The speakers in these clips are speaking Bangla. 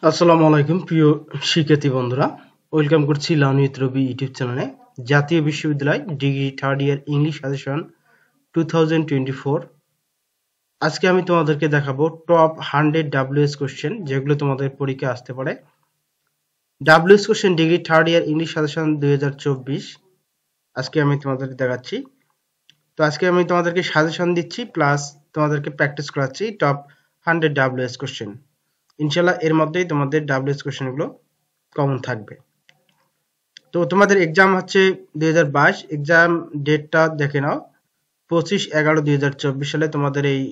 আসসালামু আলাইকুম প্রিয় শিক্ষার্থী বন্ধুরা, ওয়েলকাম করছি লার্ন উইথ রবি ইউটিউব চ্যানেলে। জাতীয় বিশ্ববিদ্যালয় degree third year English suggestion 2024। আজকে আমি তোমাদেরকে দেখাবো টপ 100 WS কোশ্চেন যেগুলো তোমাদের পরীক্ষায় আসতে পারে। WS question degree third year English suggestion 2024 আজকে আমি তোমাদেরকে দেখাচ্ছি। তো আজকে আমি তোমাদেরকে সাজেশন দিচ্ছি প্লাস তোমাদেরকে প্র্যাকটিস করাচ্ছি টপ 100 WS কোশ্চেন। ইনশাল্লাহ এর মধ্যেই তোমাদের WS কোশ্চেনগুলো কমন থাকবে। তো তোমাদের এক্সাম হচ্ছে 2022, এক্সাম ডেটটা দেখে নাও 25/11/2024 সালে তোমাদের এই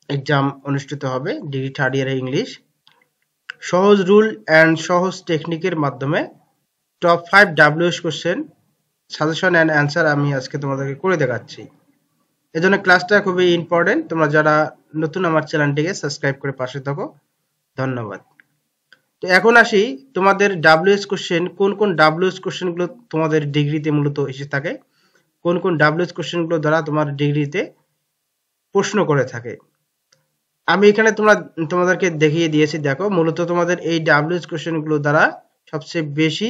এক্সাম অনুষ্ঠিত হবে ডিগ্রি থার্ড ইয়ার ইংলিশ। সহজ রুল অ্যান্ড সহজ টেকনিকের মাধ্যমে top 5 WS question suggestion and answer আমি আজকে তোমাদেরকে করে দেখাচ্ছি। এজন্য ক্লাসটা খুবই ইম্পর্টেন্ট। তোমরা যারা নতুন আমার চ্যানেলটিকে সাবস্ক্রাইব করে পাশে থাকো, ধন্যবাদ। তো এখন আসি তোমাদের WS কোশ্চেন, কোন কোন WS কোশ্চেনগুলো তোমাদের ডিগ্রিতে মূলত এসে থাকে, কোন কোন WS কোশ্চেনগুলো দ্বারা তোমার ডিগ্রিতে প্রশ্ন করে থাকে। আমি এখানে তোমাদেরকে দেখিয়ে দিয়েছি। দেখো, মূলত তোমাদের এই WS কোশ্চেনগুলো দ্বারা সবচেয়ে বেশি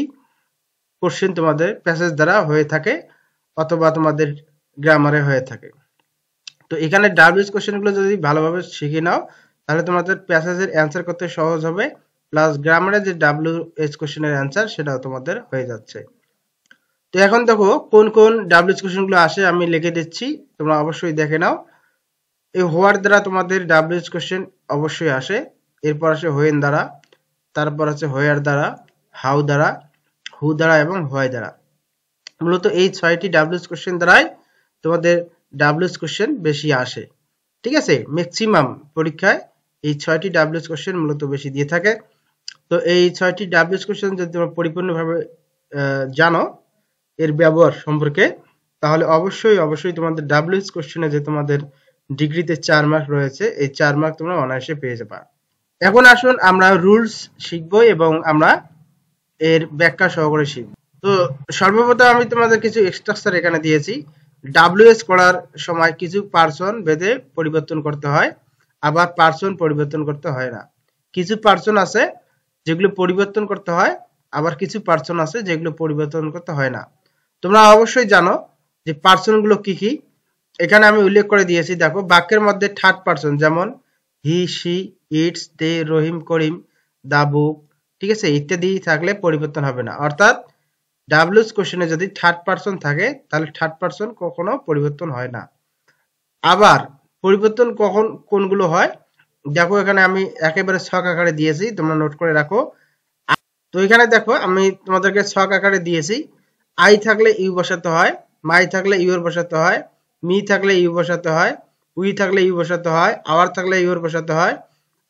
কোশ্চেন তোমাদের প্যাসেজ দ্বারা হয়ে থাকে অথবা তোমাদের গ্রামারে হয়ে থাকে। তো এখানে WS কোশ্চেনগুলো যদি ভালোভাবে শিখে নাও তাহলে তোমাদের প্যাসেজের অ্যান্সার করতে সহজ হবে, প্লাস গ্রামারে যে WS কোশ্চেনের অ্যান্সার সেটাও তোমাদের হয়ে যাচ্ছে। তো এখন দেখো কোন কোন WS কোশ্চেনগুলো আসে আমি লিখে দিচ্ছি, তোমরা অবশ্যই দেখে নাও। এই হোয়ার দ্বারা তোমাদের WS কোশ্চেন অবশ্যই আসে, এরপর আসে হোয়েন দ্বারা, তারপর আছে হোয়ার দ্বারা, হাউ দ্বারা, হু দ্বারা এবং হোয়াই দ্বারা। মূলত এই 6টি WS কোশ্চেন দ্বারাই তোমাদের WS কোশ্চেন বেশি আসে। ঠিক আছে, ম্যাক্সিমাম পরীক্ষায় এই 6টি WS কোশ্চেন মূলত বেশি দিয়ে থাকে। তো এই 6টি WS কোশ্চেন যদি তোমরা পরিপূর্ণভাবে জানো এর ব্যবহার সম্পর্কে, তাহলে অবশ্যই তোমাদের WS কোশ্চেনে যে তোমাদের ডিগ্রিতে 4 মার্ক রয়েছে, এই 4 মার্ক তোমরা অনায়াসে পেয়ে যাবে। এখন আসুন আমরা রুলস শিখবো এবং আমরা এর ব্যাখ্যা সহকারে শিখব। তো সর্বপ্রথম আমি তোমাদের কিছু স্ট্রাকচার এখানে দিয়েছি। WS করার সময় কিছু পার্সন ভেদে পরিবর্তন করতে হয়, আবার পার্সন পরিবর্তন করতে হয় না। কিছু পার্সন আছে যেগুলো পরিবর্তন করতে হয়, আবার কিছু পার্সন আছে যেগুলো পরিবর্তন করতে হয় না। তোমরা অবশ্যই জানো যে পার্সন গুলো কি কি, এখানে আমি উল্লেখ করে দিয়েছি। দেখো, বাক্যের মধ্যে থার্ড পার্সন যেমন হি, শি, ইটস, দে, রহিম, করিম, দা, বুক, ঠিক আছে, ইত্যাদি থাকলে পরিবর্তন হবে না। অর্থাৎ WS কোশ্চেনে যদি থার্ড পার্সন থাকে তাহলে থার্ড পার্সন কখনো পরিবর্তন হয় না। আবার পরিবর্তন কখন কোনগুলো হয় দেখো, এখানে আমি একেবারে ছক আকারে দিয়েছি, তোমরা নোট করে রাখো। তো এখানে দেখো আমি তোমাদেরকে ছক আকারে দিয়েছি। আই থাকলে ইউ বসাতে হয়, মাই থাকলে ইউর বসাতে হয়, মি থাকলে ইউ বসাতে হয়, উই থাকলে ইউ বসাতে হয়, আওয়ার থাকলে ইউর বসাতে হয়,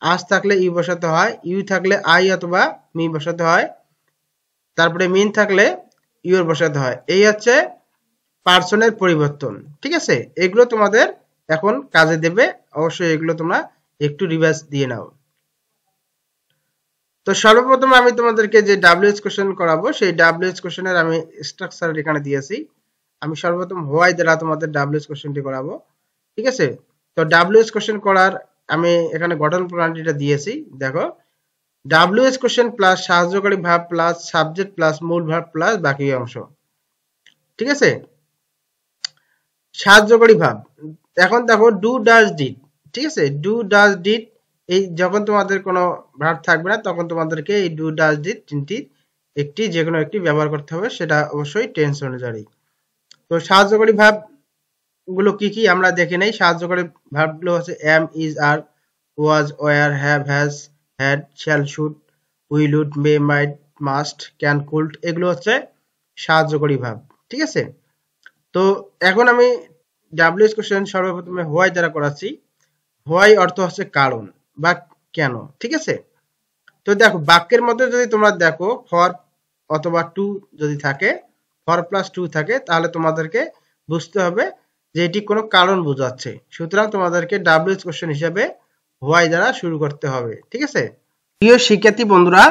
আস থাকলে ইউ বসাতে হয়, ইউ থাকলে আই অথবা মি বসাতে হয়, তারপরে মিন থাকলে ইউর বসাতে হয়। এই হচ্ছে পার্সনের পরিবর্তন। ঠিক আছে, এগুলো তোমাদের এখন কাজে দেবে, অবশ্যই এগুলো তোমরা একটু রিভাইজ দিয়ে নাও। তো সর্বপ্রথম আমি তোমাদেরকে যে WS কোশ্চেন করাবো সেই WS কোশ্চেনের আমি স্ট্রাকচার এখানে দিয়েছি। আমি সর্বপ্রথম হোয়াই দ্বারা তোমাদের WS কোশ্চেনটি করাবো। ঠিক আছে, তো WS কোশ্চেন করার আমি এখানে গঠন প্রণালীটা দিয়েছি। দেখো, WS কোশ্চেন প্লাস সাহায্যকারী ভার্ব প্লাস সাবজেক্ট প্লাস মূল ভার্ব প্লাস বাকি অংশ। ঠিক আছে, সাহায্যকারী ভার্ব, এখন দেখো ডু, ডাজ, ডিড। ঠিক আছে, ডু, ডাজ, ডিড, এই যখন তোমাদের কোনো ভার্ব থাকবে না তখন তোমাদেরকে এই ডু, ডাজ, ডিড তিনটি একটি যে কোনো একটি ব্যবহার করতে হবে, সেটা অবশ্যই টেন্স অনুযায়ী। তো সাহায্যকারী ভার্ব গুলো কি কি আমরা দেখে নেই। সাহায্যকারী ভার্ব গুলো হচ্ছে am, is, are, was, were, have, has, had, shall, should, will, would, may, might, must, can, could, এগুলো হচ্ছে সাহায্যকারী ভার্ব। ঠিক আছে, তো এখন আমি WS কোশ্চেন সর্বপ্রথমে হোয়াই দ্বারা করাচ্ছি। হোয়াই অর্থ হচ্ছে কারণ বা কেন। ঠিক আছে, তো দেখো বাক্যের মধ্যে যদি তোমরা দেখো ফর অথবা টু যদি থাকে, ফর প্লাস টু থাকে, তাহলে তোমাদেরকে বুঝতে হবে যে এটি কোনো কারণ বোঝাচ্ছে। সুতরাং তোমাদেরকে WS কোশ্চেন হিসেবে হোয়াই দ্বারা শুরু করতে হবে। ঠিক আছে, প্রিয় শিক্ষার্থী বন্ধুরা,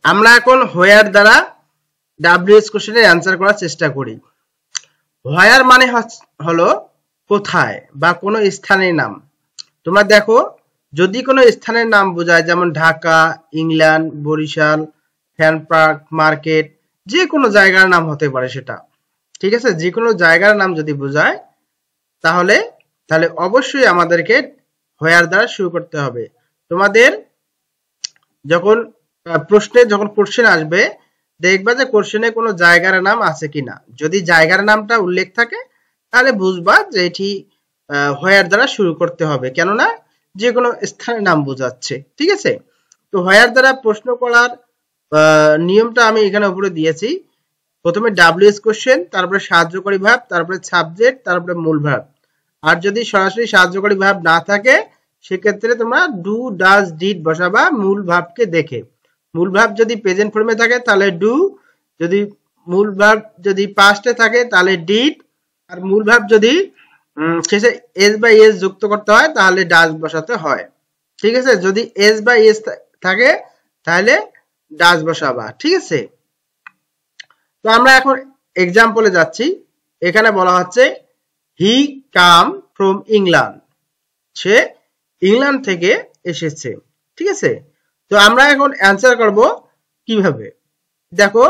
আমরা এখন হোয়ার দ্বারা WS কোশ্চেনের অ্যান্সার করার চেষ্টা করি। হোয়ার মানে হলো কোথায় বা কোনো স্থানের নাম। তোমরা দেখো যদি কোনো স্থানের নাম বোঝায়, যেমন Dhaka, England, Barishal, fan park, market, যে কোনো জায়গার নাম হতে পারে সেটা, ঠিক আছে, যে কোনো জায়গার নাম যদি বোঝায় তাহলে তাহলে অবশ্যই আমাদেরকে হোয়ার দ্বারা শুরু করতে হবে। তোমাদের যখন যখন কোশ্চেন আসবে, দেখবা যে কোশ্চেনে কোনো জায়গার নাম আছে কিনা। যদি জায়গার নামটা উল্লেখ থাকে তাহলে বুঝবা যে এটি হোয়ার দ্বারা শুরু করতে হবে, কেননা যে কোনো স্থানের নাম বোঝাচ্ছে, ঠিক আছে। তো হোয়ার দ্বারা প্রশ্ন করার নিয়মটা আমি এখানে উপরে দিয়েছি। প্রথমে ডাব্লিউএস কোশ্চেন, তারপরে সাহায্যকারী ভার্ব, তারপরে সাবজেক্ট, তারপরে মূল ভার্ব। আর যদি সরাসরি সাহায্যকারী ভার্ব না থাকে সেক্ষেত্রে তোমরা ডু, ডাজ, ডিড বসাবা মূল ভার্বকে দেখে। মূল ভার্ব যদি প্রেজেন্ট ফর্মে থাকে তাহলে ডু, যদি মূল ভার্ব যদি পাস্টে থাকে তাহলে ডিড, আর মূল ভার্ব যদি শেষে এস বা এস যুক্ত করতে হয় তাহলে ডাজ বসাতে হয়, ঠিক আছে। যদি এস বা এস থাকে তাহলে ডাজ বসাবা, ঠিক আছে। তো আমরা এখন এক্সাম্পলে যাচ্ছি। এখানে বলা হচ্ছে হি কাম ফ্রম ইংল্যান্ড, সে ইংল্যান্ড থেকে এসেছে, ঠিক আছে। তো আমরা এখন অ্যান্সার করব কিভাবে। দেখো,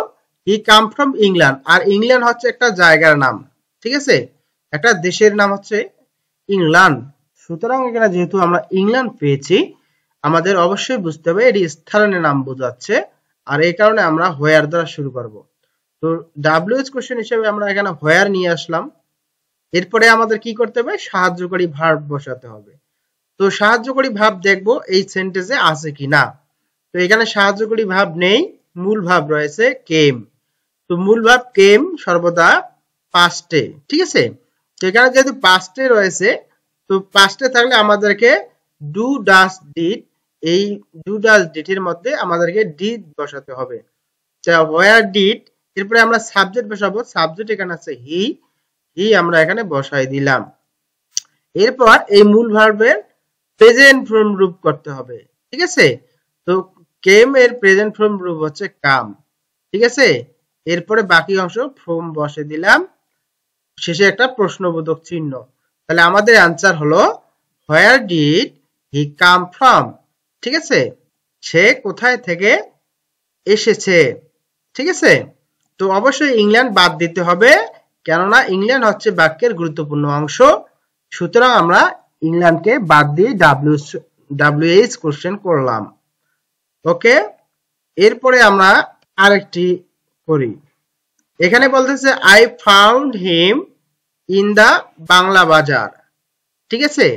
হি কাম ফ্রম ইংল্যান্ড, আর ইংল্যান্ড হচ্ছে একটা জায়গার নাম, ঠিক আছে, একটা দেশের নাম হচ্ছে ইংল্যান্ড। সুতরাং এখানে যেহেতু আমরা ইংল্যান্ড পেয়েছি, আমাদের অবশ্যই বুঝতে হবে এটি স্থানের নাম বোঝাচ্ছে, আর এই কারণে আমরা হোয়ার দ্বারা শুরু করব। তো ডাব্লিউএস কোশ্চেন হিসেবে আমরা এখানে হোয়ার নিয়ে আসলাম। এরপরে আমাদের কি করতে হবে, সাহায্যকারী ভার্ব বসাতে হবে। তো সাহায্যকারী ভার্ব দেখবো এই সেন্টেন্সে আছে কিনা। তো এখানে সাহায্যকারী ভার্ব নেই, মূল ভার্ব রয়েছে কেম। তো মূল ভার্ব কেম সর্বদা পাস্টে, ঠিক আছে। তো এখানে যেহেতু পাস্টে রয়েছে, তো পাস্টে থাকলে আমাদেরকে ডু, ডাজ, ডিড, এই ডু, ডাজ, ডিড এর মধ্যে আমাদেরকে ডিড বসাতে হবে। হোয়ার ডিড, এরপরে আমরা সাবজেক্ট বসাবো। সাবজেক্ট এখানে আছে হি, হি আমরা এখানে বসাই দিলাম। এরপর এই মূল ভার্বের প্রেজেন্ট ফর্ম রূপ করতে হবে, ঠিক আছে। তো কেম এর প্রেজেন্ট ফর্ম রূপ হচ্ছে কাম, ঠিক আছে। এরপরে বাকি অংশ ফর্ম বসে দিলাম, শেষে একটা প্রশ্নবোধক চিহ্ন। তাহলে আমাদের অ্যান্সার হলো where did he came from, ঠিক আছে, সে কোথায় থেকে এসেছে, ঠিক আছে। তো অবশ্যই ইংল্যান্ড বাদ দিতে হবে, কেননা ইংল্যান্ড হচ্ছে বাক্যের গুরুত্বপূর্ণ অংশ। সুতরাং আমরা ইংল্যান্ডকে বাদ দিয়ে ডাব্লিউএইচ কোশ্চেন করলাম। ওকে, এরপরে আমরা আরেকটি করি। এখানে বলতেছে I found him in the Bangla Bazar, ঠিক আছে।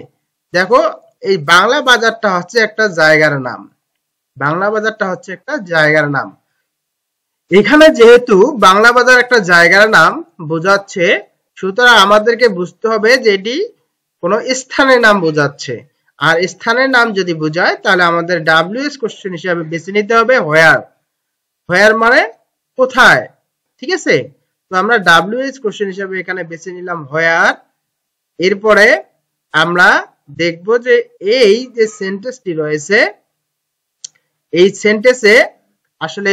দেখো, এই বাংলা বাজারটা হচ্ছে একটা জায়গার নাম, বাংলা বাজারটা হচ্ছে একটা জায়গার নাম। এখানে যেহেতু বাংলা বাজার একটা জায়গার নাম বোঝাচ্ছে, সুতরাং আমাদেরকে বুঝতে হবে যে এটি কোনো স্থানের নাম বোঝাচ্ছে। আর স্থানের নাম যদি বোঝায় তাহলে আমাদের ডাব্লিউএস কোশ্চেন হিসেবে বেছে নিতে হবে হোয়ার। হোয়ার মানে কোথায়, ঠিক আছে। তো আমরা ডাব্লিউএস কোশ্চেন হিসেবে এখানে বেছে নিলাম হোয়ার। এরপরে আমরা দেখব যে এই যে সেন্টেন্সটি রয়েছে, এই সেন্টেন্সে আসলে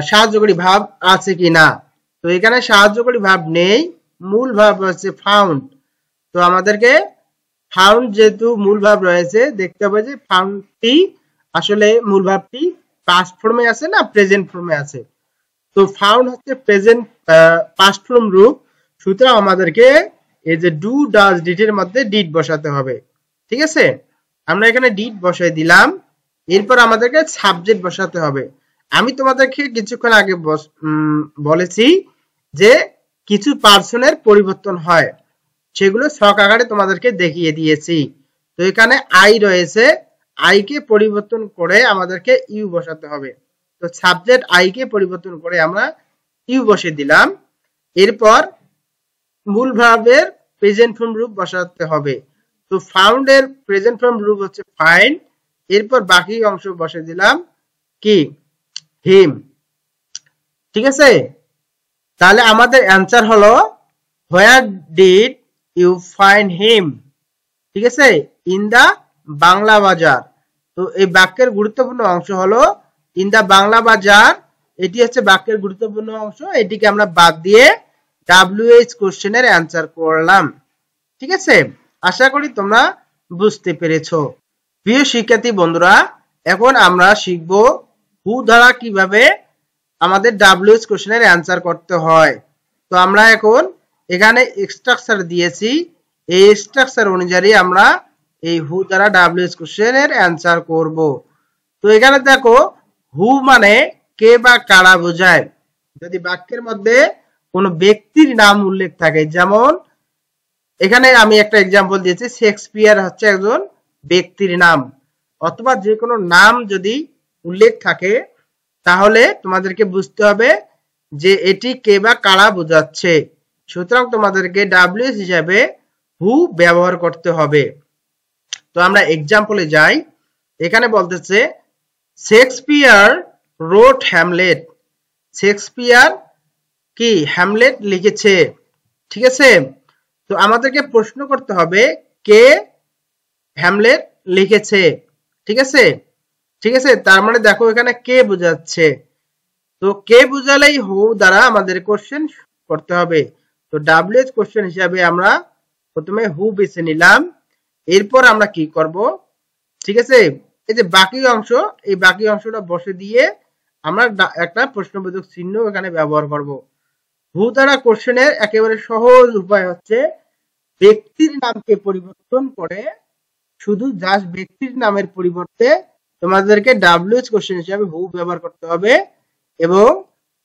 সাহায্যকারী ভার্ব আছে কিনা। তো এখানে সাহায্যকারী ভার্ব নেই, মূল ভার্ব হচ্ছে ফাউন্ড। তো আমাদেরকে ফাউন্ড যেহেতু মূল ভার্ব রয়েছে, দেখতে হবে যে ফাউন্ডটি আসলে মূল ভার্বটি পাস্ট ফর্মে আছে না প্রেজেন্ট ফর্মে আছে। তো ফাউন্ড হচ্ছে প্রেজেন্ট পাস্ট ফর্ম রূপ, সুতরাং আমাদেরকে এই যে ডু, ডাজ, ডিড এর মধ্যে ডিড বসাতে হবে, ঠিক আছে। আমরা এখানে ডিড বসাই দিলাম। এরপর আমাদেরকে সাবজেক্ট বসাতে হবে। আমি তোমাদেরকে কিছুক্ষণ আগে বলেছি যে কিছু পার্সনের পরিবর্তন হয়, সেগুলো ছক আকারে তোমাদেরকে দেখিয়ে দিয়েছি। তো এখানে আই রয়েছে, আই কে পরিবর্তন করে আমাদেরকে ইউ বসাতে হবে। তো সাবজেক্ট আই কে পরিবর্তন করে আমরা ইউ বসে দিলাম। এরপর মূল ভার্বের প্রেজেন্ট ফর্ম রূপ বসাতে হবে। তো ফাউন্ড এর প্রেজেন্ট ফর্ম রূপ হচ্ছে ফাইন্ড। এরপর বাকি অংশ বসে দিলাম কি, হিম, ঠিক আছে। তাহলে আমাদের অ্যান্সার হলো where did you find him, ঠিক আছে, ইন দা বাংলা বাজার। তো এই বাক্যের গুরুত্বপূর্ণ অংশ হলো ইন দা বাংলা বাজার, এটি হচ্ছে বাক্যের গুরুত্বপূর্ণ অংশ। এটিকে আমরা বাদ দিয়ে ডাব্লিউএইচ কোশ্চেনের অ্যান্সার করলাম, ঠিক আছে। আশা করি তোমরা বুঝতে পেরেছো। প্রিয় শিক্ষার্থী বন্ধুরা, এখন আমরা শিখব হু দ্বারা কিভাবে আমাদের ডাব্লিউএইচ কোশ্চেনের অ্যান্সার করতে হয়। তো আমরা এখন এখানে স্ট্রাকচার দিয়েছি, এই স্ট্রাকচার অনুযায়ী আমরা এই হু দ্বারা ডাব্লিউএইচ কোশ্চেনের অ্যান্সার করব। তো এখানে দেখো, হু মানে কে বা কারা বোঝায়। যদি বাক্যের মধ্যে কোনো ব্যক্তির নাম উল্লেখ থাকে, যেমন এখানে আমি একটা এক্সাম্পল দিয়েছি, শেক্সপিয়ার হচ্ছে একজন ব্যক্তির নাম, অথবা যে কোনো নাম যদি উল্লেখ থাকে তাহলে তোমাদেরকে বুঝতে হবে যে এটি কে বা কারা বোঝাচ্ছে। সুতরাং তোমাদেরকে ডাব্লিউএইচ হিসাবে হু ব্যবহার করতে হবে। তো আমরা এক্সাম্পলে যাই। এখানে বলতেছে শেক্সপিয়ার রোট হ্যামলেট। শেক্সপিয়ার কি হ্যামলেট লিখেছে, ঠিক আছে। তো আমাদেরকে প্রশ্ন করতে হবে কে হ্যামলেট লিখেছে, ঠিক আছে। ঠিক আছে, তার মানে দেখো এখানে কে বোঝাচ্ছে, তো কে বোঝালেই হু দ্বারা আমাদের কোশ্চেন করতে হবে। তো ডাব্লিউএইচ কোশ্চেন হিসাবে আমরা প্রথমে হু বেছে নিলাম। এরপর আমরা কি করব, ঠিক আছে, এই যে বাকি অংশ, এই বাকি অংশটা বসে দিয়ে আমরা একটা প্রশ্নবোধক চিহ্ন এখানে ব্যবহার করব। হু দ্বারা কোশ্চেনের একেবারে সহজ উপায় হচ্ছে ব্যক্তির নামকে পরিবর্তন করে শুধু জাস্ট ব্যক্তির নামের পরিবর্তে তোমাদেরকে ডাব্লিউএইচ কোশ্চেন হিসেবে হু ব্যবহার করতে হবে এবং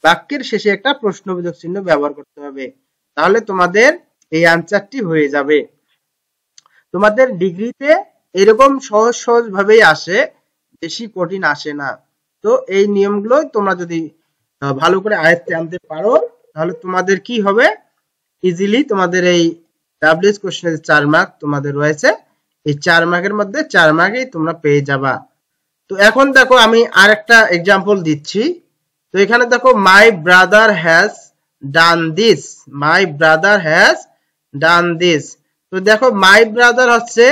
বাক্যের শেষে একটা প্রশ্নবোধক চিহ্ন ব্যবহার করতে হবে। তাহলে তোমাদের এই আনসারটি হয়ে যাবে। তোমাদের ডিগ্রিতে এরকম সহজ সহজ ভাবেই আসে, বেশি কঠিন আসে না। তো এই নিয়মগুলো তোমরা যদি ভালো করে আয়ত্তে আনতে পারো তাহলে তোমাদের কি হবে, ইজিলি তোমাদের এই ডাব্লিউএইচ কোশ্চেনের 4 মার্ক তোমাদের রয়েছে, এই 4 মার্কের মধ্যে 4 মার্কই তোমরা পেয়ে যাবা। তো এখন দেখো আমি আরেকটা এক্সাম্পল দিচ্ছি। তো এখানে দেখো my brother has done this, my brother has done this. তো দেখো মাই ব্রাদার হচ্ছে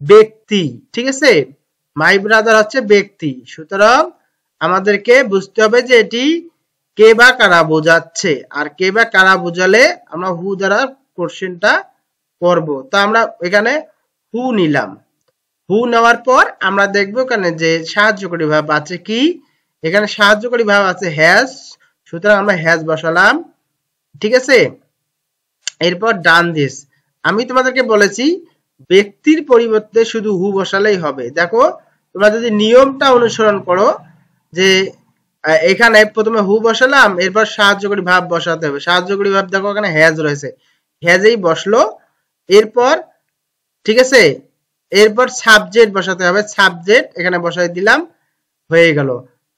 ব্যক্তি, ঠিক আছে, মাই ব্রাদার হচ্ছে ব্যক্তি। সুতরাং আমাদেরকে বুঝতে হবে যে এটি কে বা কারা বোঝাচ্ছে, আর কে বা কারা বোঝালে আমরা হু দ্বারা কোশ্চেনটা করব। তো আমরা এখানে হু নিলাম। হু নেওয়ার পর আমরা দেখবো এখানে যে সাহায্যকারী ভাব আছে কি, এখানে সাহায্যকারী ভাব আছে হ্যাজ, সুতরাং আমরা হ্যাজ বসালাম, ঠিক আছে। এরপর ডান দিস, আমি তোমাদেরকে বলেছি ব্যক্তির পরিবর্তে শুধু হু বসালেই হবে। দেখো তোমরা যদি নিয়মটা অনুসরণ করো যে এখানে প্রথমে হু বসালাম, এরপর সাহায্যকারী ভাব বসাতে হবে। সাহায্যকারী ভাব দেখো এখানে হ্যাজ রয়েছে, হ্যাজেই বসলো। এরপর ঠিক আছে, এরপর সাবজেক্ট বসাতে হবে, সাবজেক্ট এখানে বসাই দিলাম, হয়ে গেল।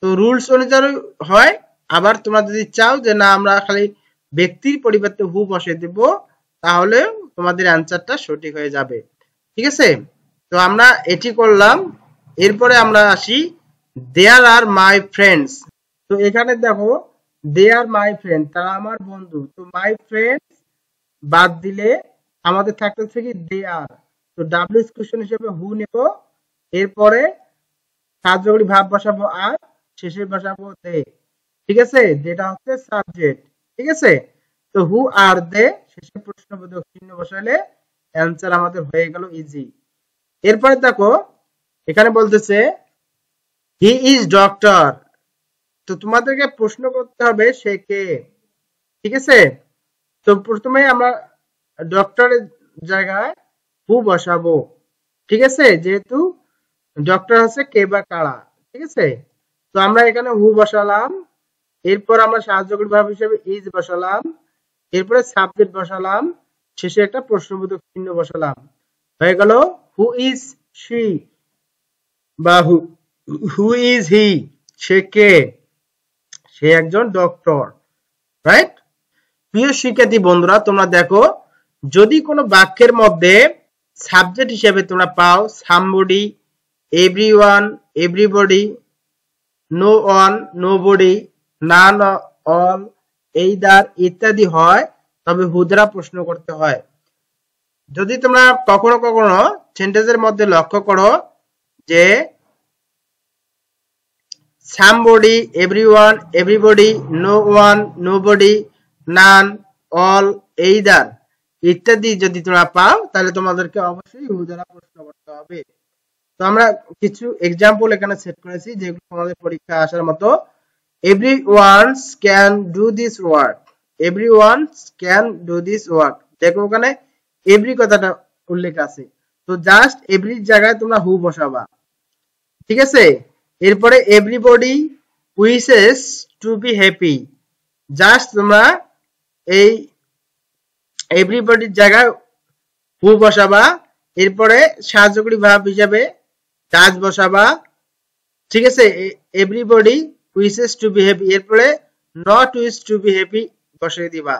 তো রুলস অনুযায়ী হয়। আবার তোমরা যদি চাও যে না আমরা খালি ব্যক্তির পরিবর্তে হু বসিয়ে দেব তাহলে তোমাদের অ্যান্সারটা সঠিক হয়ে যাবে, ঠিক আছে। তো আমরা এটি করলাম। এরপরে আমরা আসি দেয়ার আর মাই ফ্রেন্ডস। তো এখানে দেখো দেয়ার মাই ফ্রেন্ড, তারা আমার বন্ধু। তো মাই ফ্রেন্ডস বাদ দিলে আমাদের থাকতেছে কি দেয়ার। তো ডাব্লিউএইচ কোশ্চেন হিসেবে হু নেব, এরপরে সাহায্যকারী ভাব বসাবো আর শেষে বসাবো দে, ঠিক আছে, যেটা হচ্ছে সাবজেক্ট, ঠিক আছে। তো হু আর দে শেষে প্রশ্নবোধক চিহ্ন বসালে অ্যান্সার আমাদের হয়ে গেল ইজি। এরপরে দেখো এখানে বলতেছে হি ইজ ডক্টর। তো তোমাদেরকে প্রশ্ন করতে হবে সে কে, ঠিক আছে। তো প্রথমে আমরা ডক্টরের জায়গায় হু বসাবো, ঠিক আছে, যেহেতু ডক্টর হচ্ছে কে বা কারা, ঠিক আছে। তো আমরা এখানে হু বসালাম, এরপর আমরা সাহায্যকারী ভাব হিসেবে ইজ বসালাম, এরপরে সাবজেক্ট বসালাম, শেষে একটা প্রশ্নবোধক চিহ্ন বসালাম, হয়ে গেল হু ইজ শি বা হু ইজ হি, সে কে, সে একজন ডক্টর, রাইট। প্রিয় শিক্ষার্থী বন্ধুরা, তোমরা দেখো যদি কোনো বাক্যের মধ্যে সাবজেক্ট হিসেবে তোমরা পাও somebody, everyone, everybody, no one, nobody, none, all, either ইত্যাদি হয়, তবে হু দ্বারা প্রশ্ন করতে হয়। যদি তোমরা কখনো কখনো সেন্টেন্সের মধ্যে লক্ষ্য করো যে somebody, everyone, everybody, no one, nobody, none, all, either ইত্যাদি যদি তোমরা পাও তাহলে তোমাদেরকে অবশ্যই হু দ্বারা প্রশ্ন করতে হবে। তো আমরা কিছু এক্সাম্পল এখানে সেট করেছি যেগুলো আমাদের পরীক্ষা আসার মতো। Everyone can do this work, everyone can do this work, দেখো ওখানে এভরি কথাটা উল্লেখ আছে, তো জাস্ট এভরির জায়গায় তোমরা হু বসাবা, ঠিক আছে। এরপরে everybody wishes to be happy, just তোমরা এই এভরিবডির জায়গায় হু বসাবা। এরপরে সাহায্যকারী ভাব হিসাবে ডাজ বসাবা, ঠিক আছে। Everybody wishes to be happy, এরপরে not wish to be happy বসিয়ে দিবা,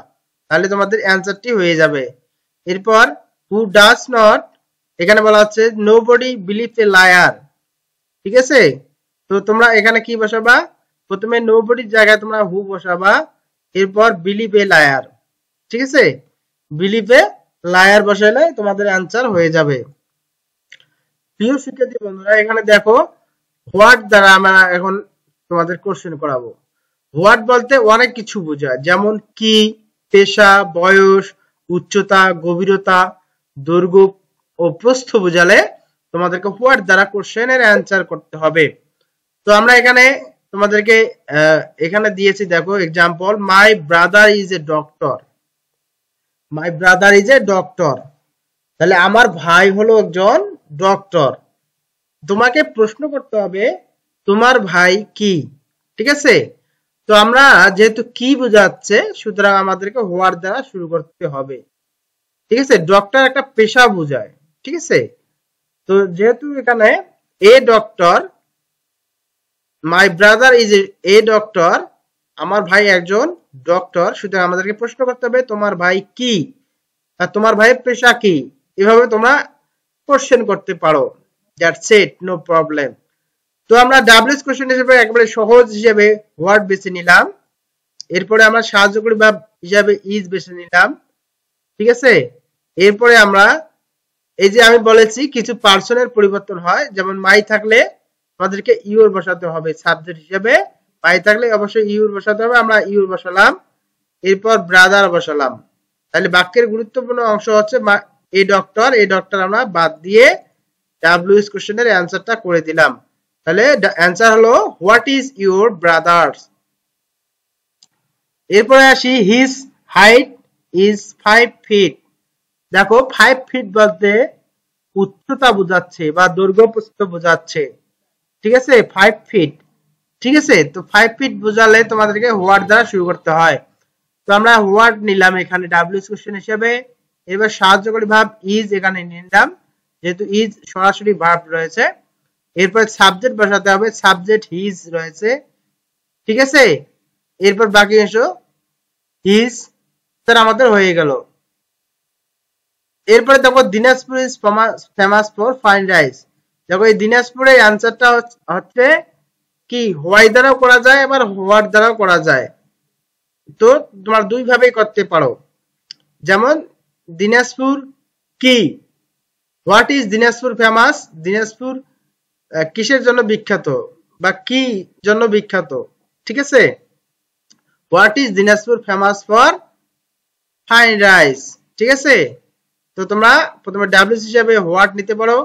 তাহলে তোমাদের অ্যান্সারটি হয়ে যাবে। এরপর হু ডাজ নট, এখানে বলা হচ্ছে নোবডি বিলিভ এ লায়ার, ঠিক আছে। তো তোমরা এখানে কি বসাবা, প্রথমে নোবডির জায়গায় তোমরা হু বসাবা, এরপর বিলিভ এ লায়ার, ঠিক আছে। বিলিভ এ লায়ার বসাইলে তোমাদের অ্যান্সার হয়ে যাবে। প্রিয় শিক্ষার্থী বন্ধুরা, এখানে দেখো হোয়াট দ্বারা আমরা এখন তোমাদের কোশ্চেন করাবো। হোয়াট বলতে অনেক কিছু বোঝায়, যেমন কি, পেশা, বয়স, উচ্চতা, গভীরতা, দৈর্ঘ্য ও প্রস্থ বোঝালে তোমাদেরকে হোয়াট দ্বারা কোশ্চেনের অ্যান্সার করতে হবে। তো আমরা এখানে তোমাদেরকে এখানে দিয়েছি, দেখো example, my brother is a doctor, my brother is a doctor, তাহলে আমার ভাই হলো একজন ডক্টর। তোমাকে প্রশ্ন করতে হবে তোমার ভাই কি, ঠিক আছে। তো আমরা যেহেতু কি বোঝাচ্ছে, সুতরাং আমাদেরকে হোয়াট দ্বারা শুরু করতে হবে, ঠিক আছে। ডক্টর একটা পেশা বোঝায়, ঠিক আছে। তো যেহেতু এখানে a doctor, my brother is a doctor, আমার ভাই একজন ডক্টর, সুতরাং আমাদেরকে প্রশ্ন করতে হবে তোমার ভাই কি, আর তোমার ভাইয়ের পেশা কি, এভাবে তোমরা কোশ্চেন করতে পারো। That's it, no problem. তো আমরা ডাব্লিউএস কোশ্চেন হিসেবে একেবারে সহজ হিসেবে হোয়াট বেছে নিলাম, এরপরে আমরা সাহায্যকারী ভাব হিসাবে ইজ বেছে নিলাম, ঠিক আছে। এরপরে আমরা এই যে আমি বলেছি কিছু পার্সনের পরিবর্তন হয়, যেমন মাই থাকলে আমাদেরকে ইউর বসাতে হবে সাবজেক্ট হিসেবে, মাই থাকলে অবশ্যই ইউর বসাতে হবে, আমরা ইউর বসালাম, এরপর ব্রাদার বসালাম। তাহলে বাক্যের গুরুত্বপূর্ণ অংশ হচ্ছে এ ডক্টর, এই ডক্টর আমরা বাদ দিয়ে ডাব্লিউএস কোশ্চেনের অ্যান্সারটা করে দিলাম। তাহলে অ্যান্সার হলো হোয়াট ইজ ইউর ব্রাদার্স। এরপরে আসি হিজ হাইট ইজ 5 ফিট, দেখো 5 ফিট বলতে উচ্চতা বোঝাচ্ছে বা দৈর্ঘ্য প্রস্থ বোঝাচ্ছে, ঠিক আছে। 5 ফিট, ঠিক আছে। তো 5 ফিট বোঝালে তোমাদেরকে হোয়াট দ্বারা শুরু করতে হয়। তো আমরা হোয়াট নিলাম এখানে ডাব্লিউএস কোশ্চেন হিসেবে। এবার সাহায্যকারী ভাব ইজ এখানে নিলাম, যেহেতু ইজ সরাসরি ভার্ব রয়েছে। এরপর সাবজেক্ট বসাতে হবে, সাবজেক্ট হিজ রয়েছে, ঠিক আছে। এরপর বাকি অংশ হিজ, স্যার আমাদের হয়ে গেল। এরপরে দেখো Dinajpur is famous for fine rice, দেখো এই দিনাজপুরের অ্যান্সারটা হচ্ছে কি, হোয়াই দ্বারাও করা যায় আবার হোয়াট দ্বারাও করা যায়। তো তোমার দুই ভাবেই করতে পারো, যেমন দিনাজপুর কি, what is Dinajpur famous, Dinajpur কিসের জন্য বিখ্যাত বা কি জন্য বিখ্যাত, ঠিক আছে। What is Dinajpur famous for fine rice, ঠিক আছে। তো তোমরা প্রথমে ডাব্লিউএস হিসাবে হোয়াট নিতে পারো,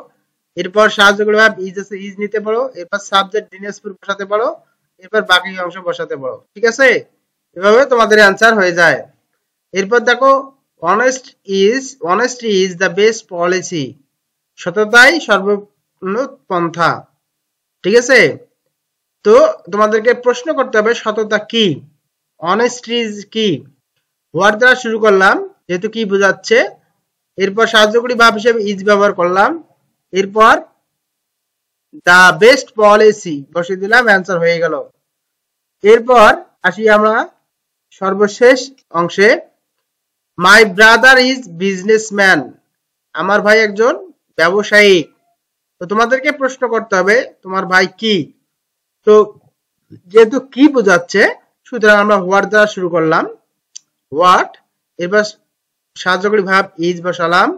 এরপর সাহায্যকারী ভাব ইজ আছে ইজ নিতে পারো, এরপর সাবজেক্ট দিনাজপুর বসাতে পারো, এরপর বাকি অংশ বসাতে পারো, ঠিক আছে। এভাবে তোমাদের অ্যান্সার হয়ে যায়। এরপর দেখো honesty is the best policy, সততাই সর্বোন্নত পন্থা, ঠিক আছে। তো তোমাদেরকে প্রশ্ন করতে হবে সততা কি, অনেস্টি ইজ কি, হোয়াট দ্বারা শুরু করলাম যেহেতু কি বোঝাচ্ছে, এরপর সাহায্যকারী ভাব হিসেবে ইজ ব্যবহার করলাম, এরপর দ্য বেস্ট পলিসি বসিয়ে দিলাম, অ্যান্সার হয়ে গেল। এরপর আসি আমরা সর্বশেষ অংশে, মাই ব্রাদার ইজ বিজনেসম্যান, আমার ভাই একজন ব্যবসায়ী। তো তোমাদেরকে প্রশ্ন করতে হবে তোমার ভাই কি, তো যেহেতু কি বোঝাচ্ছে সুতরাং আমরা হোয়াট দ্বারা শুরু করলাম, হোয়াট, এরপর সাহায্যকারী ভাব ইজ বসালাম,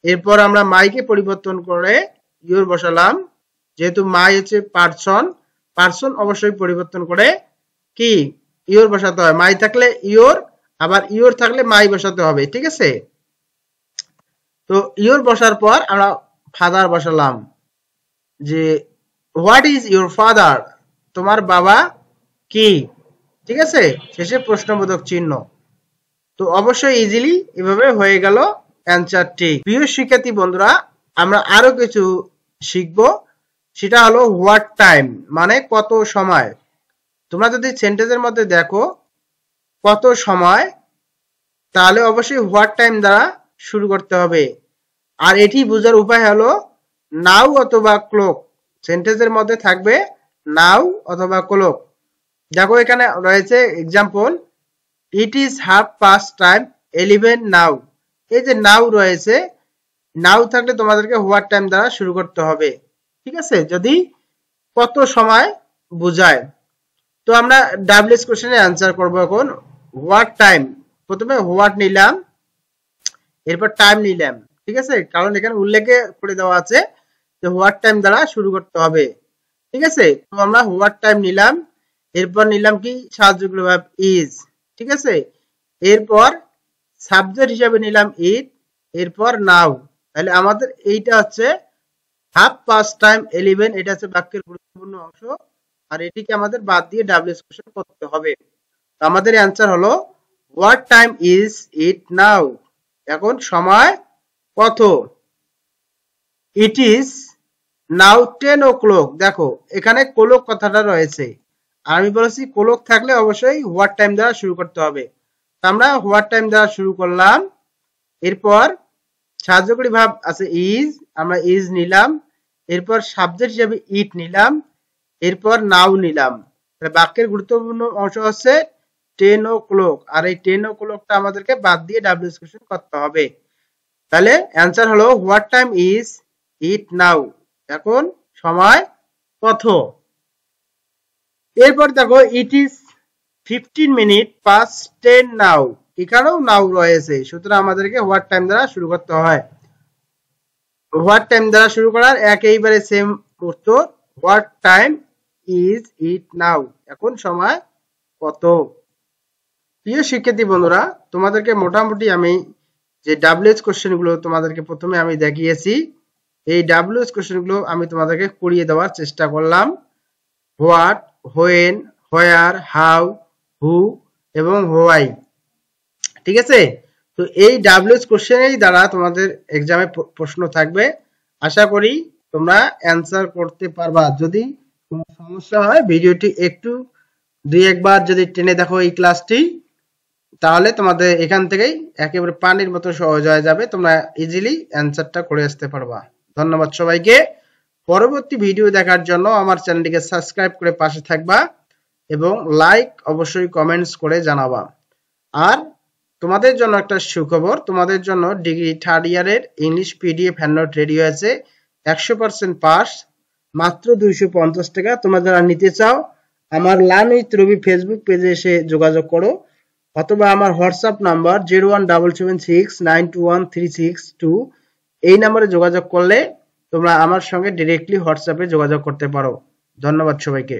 এরপর আমরা মাইকে পরিবর্তন করে ইউর বসালাম, যেহেতু মাই হচ্ছে পার্সন, পার্সন অবশ্যই পরিবর্তন করে কি ইউর বসাতে হয়, মাই থাকলে ইউর, আবার ইউর থাকলে মাই বসাতে হবে, ঠিক আছে। তো ইউর বসার পর আমরা ফাদার বসালাম, যে হোয়াট ইজ ইউর ফাদার, তোমার বাবা কি, ঠিক আছে, শেষে প্রশ্নবোধক চিহ্ন। তো অবশ্যই ইজিলি এভাবে হয়ে গেল অ্যান্সারটি। প্রিয় শিক্ষার্থী বন্ধুরা, আমরা আরো কিছু শিখব, সেটা হলো হোয়াট টাইম, মানে কত সময়। তোমরা যদি সেন্টেন্সের মধ্যে দেখো কত সময়, তাহলে অবশ্যই হোয়াট টাইম দ্বারা শুরু করতে হবে। আর এটি বোঝার উপায় হলো নাও অথবা ক্লক। সেন্টেন্সের মধ্যে থাকবে নাও অথবা ক্লক। দেখো এখানে রয়েছে এক্সাম্পল, ইট ইজ 11:30 নাও। এই যে নাও রয়েছে, নাও থাকলে তোমাদেরকে হোয়াট টাইম দ্বারা শুরু করতে হবে, ঠিক আছে, যদি কত সময় বোঝায়। তো আমরা ডাব্লিউএস কোশ্চেনের অ্যান্সার করব এখন। হোয়াট টাইম, প্রথমে হোয়াট নিলাম, এরপর টাইম নিলাম, ঠিক আছে, কারণ এখানে উল্লেখে করে দেওয়া আছে যে হোয়াট টাইম দ্বারা শুরু করতে হবে, ঠিক আছে। তো আমরা হোয়াট টাইম নিলাম, এরপর নিলাম কি সাহায্যগুলো ভাব ইজ, ঠিক আছে, এরপর সাবজেক্ট হিসাবে নিলাম ইট, এরপর নাও। তাহলে আমাদের এইটা হচ্ছে 11:30, এটা হচ্ছে বাক্যের গুরুত্বপূর্ণ অংশ, আর এটিকে আমাদের বাদ দিয়ে ডাব্লিউএস কোশ্চেন করতে হবে। আমাদের অ্যান্সার হলো হোয়াট টাইম ইজ ইট নাও, এখন সময় কত। It is now 10 o'clock। দেখো এখানে ক্লক কথাটা রয়েছে, আর আমি বলেছি ক্লক থাকলে অবশ্যই হোয়াট টাইম দ্বারা শুরু করতে হবে। তো আমরা হোয়াট টাইম দ্বারা শুরু করলাম, এরপর সাহায্যকারী ভাব আছে ইজ, আমরা ইজ নিলাম, এরপর সাবজেক্ট হিসেবে ইট নিলাম, এরপর নাও নিলাম। বাক্যের গুরুত্বপূর্ণ অংশ হচ্ছে 10 o'clock, আর এই 10 o'clockটা আমাদেরকে বাদ দিয়ে ডাব্লিউএস কোশ্চেন করতে হবে। তাহলে অ্যান্সার হলো হোয়াট টাইম ইজ ইট নাও, এখন সময় কত। এরপর দেখো ইট ইজ 15:10 নাও, এখানেও নাও রয়েছে, সুতরাং আমাদেরকে হোয়াট টাইম দ্বারা শুরু করতে হয়। হোয়াট টাইম দ্বারা শুরু করার একেবারে সেম উত্তর, হোয়াট টাইম ইজ ইট নাও, এখন সময় কত। প্রিয় শিক্ষার্থী বন্ধুরা, তোমাদেরকে মোটামুটি আমি যে ডাব্লিউএস কোশ্চেনগুলো তোমাদেরকে প্রথমে আমি দেখিয়েছি, এই ডাব্লিউএস কোশ্চেনগুলো আমি তোমাদেরকে করিয়ে দেওয়ার চেষ্টা করলাম। হোয়াট, হোয়েন, হোয়ার, হাউ, হু এবং হোয়াই, ঠিক আছে। তো এই ডাব্লিউএস কোশ্চেনের দ্বারা তোমাদের এক্সামে প্রশ্ন থাকবে, আশা করি তোমরা অ্যান্সার করতে পারবা। যদি কোনো সমস্যা হয় ভিডিওটি একটু দুই একবার যদি টেনে দেখো এই ক্লাসটি, তাহলে তোমাদের এখান থেকেই একেবারে পানির মতো সহজ হয়ে যাবে, তোমরা ইজিলি অ্যান্সারটা করে আসতে পারবা। ধন্যবাদ সবাইকে। পরবর্তী ভিডিও দেখার জন্য আমার চ্যানেলটিকে সাবস্ক্রাইব করে পাশে থাকবা এবং লাইক অবশ্যই কমেন্টস করে জানাবা। আর তোমাদের জন্য একটা সুখবর, তোমাদের জন্য ডিগ্রি 3rd ইয়ারের ইংলিশ পিডিএফ হ্যান্ডআউট রেডি হয়েছে, 100% পাস, মাত্র 250 টাকা। তোমরা যারা নিতে চাও আমার লার্ন উইথ রবি ফেসবুক পেজে এসে যোগাযোগ করো, অথবা আমার হোয়াটসঅ্যাপ নাম্বার 01776921362, এই নাম্বারে যোগাযোগ করলে তোমরা আমার সঙ্গে ডিরেক্টলি হোয়াটসঅ্যাপে যোগাযোগ করতে পারো। ধন্যবাদ সবাইকে।